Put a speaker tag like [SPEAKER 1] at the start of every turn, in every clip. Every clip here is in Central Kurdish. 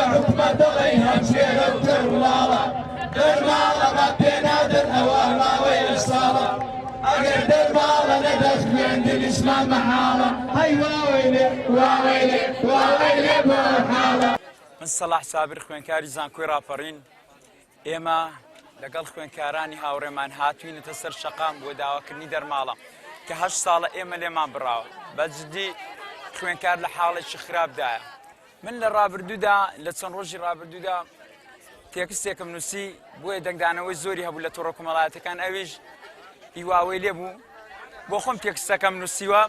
[SPEAKER 1] بحكمة ضليها مشيرة وترولالا درمالا ما بينادر هواها ويصالا أقر درمالا ندخ من الإسلام محالة هاي واويلي واويلي واويلي بوحالة
[SPEAKER 2] من صلاح سابر خوێنکاری زانکۆی ڕاپەڕین ئێمە لەگەڵ خوێنکارانی هاوڕێمان هاتووینەتە سەر شەقام بۆ داواکردنی دەرماڵە کە 8 ساڵە ئێمە لێمان بڕاوە بەجددی خوێنکار لە حاڵێکی خراپدایە من لە ڕابردوودا لە چەند ڕۆژی ڕابردوودا تێکستێکم نووسی بۆیە دەنگدانەوەی زۆری هەبوو لە تۆڕە کۆمەڵایەتەکان ئەویش هیواوەی لێبوو بۆ خۆم تێکستەکەم نووسیوە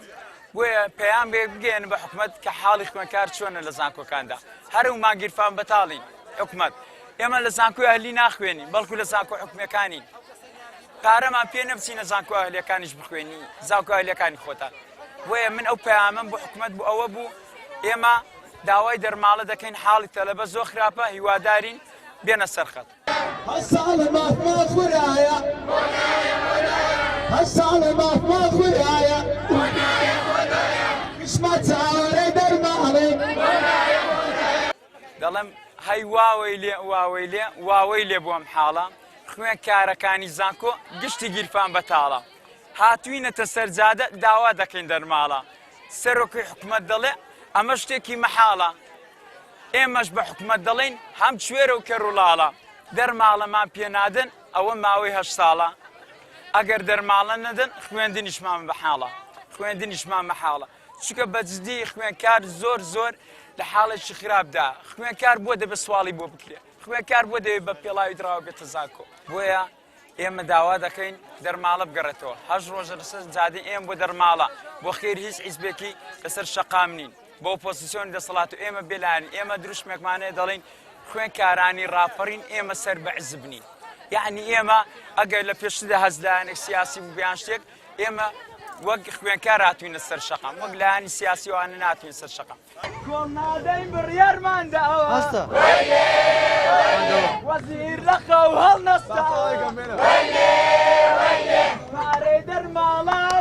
[SPEAKER 2] بۆیە پەیام بگەێن بە حکومەت کە حاڵی خوێنکار چۆنە لە زانکۆکاندا هەرومان گیرفان بەتاڵین حکومەت ئێمە لە زانکۆی ئەهلی ناخوێنین بەڵکو لە زانکۆ حکومەکانین پارەمان پێ نەبچینە زانکۆ ئەهلیەکانیش بخوێنی زانکۆ ئەهلیەکانی خۆتان بۆیە من ئەو پەیامەم بۆ حکومەت بوو ئەوە بوو ئێمە داوای دەرماڵە دەکەین حاڵی تەلەبە زۆر خراپە هیوادارین بێنە سەرخەت
[SPEAKER 1] هالساڵە مافما خورایە هالساڵە مافما خورایە قسمە چاوەڕێ دەرماڵێ
[SPEAKER 2] دەڵێم هەی واوەی لێ واوەی لێ واوەی لێ بۆم حاڵە خوێنکارەکانی زانکۆ گشتی گیرفان بەتاڵە هاتووینەتە سەرجادە داوا دەکەین دەرماڵە سەرۆکی حکومەت دەڵێ ئەمە شتێکی مەحاڵە ئێمەش بە حکومەت دەڵێن هەم کوێرە و کەڕوولاڵە دەرماڵەمان پێنادن ئەوە ماوەی 8 ساڵە ئەگەر دەرماڵە نەدەن خوێندنیشمان بەحاڵە خوێندنیشمان مەحاڵە چونکە بەجددی خوێنکار زۆر لە حاڵێکی خراپدا خوێنکار بۆ دەبێت سواڵی بۆ بکرێ خوێنکار بۆ دەوێت بە پێڵاوی دراوە بێتە زانکۆ بۆیە ئێمە داوا دەکەین دەرماڵە بگەڕێتەوە 8 ڕۆژە لەسەر جادە ئێمە بۆ دەرماڵە بۆ خێر هیچ حیزبێکی لەسەر شەقام نین بۆ ئۆپۆزیسیۆنی دەسەڵات و ئێمە بێلایەن ئێمە دروشمێکمانەیە دەڵێن خوێنکارانی ڕاپەڕین ئێمە سەر بە عیزب نین یعنی ئێمە ئەگەر لە پێشتردا هەزلایەنێک سیاسی بوو بیان شتێک ئێمە وەک خوێنکار هاتووینە سەر شەقام وەک لایەنی سیاسیوانە ناتوین سەر شەقام کۆڵنادەی بڕیارمان داوە وەزیر لە خەو هەڵنەستا پارەی دەرماڵە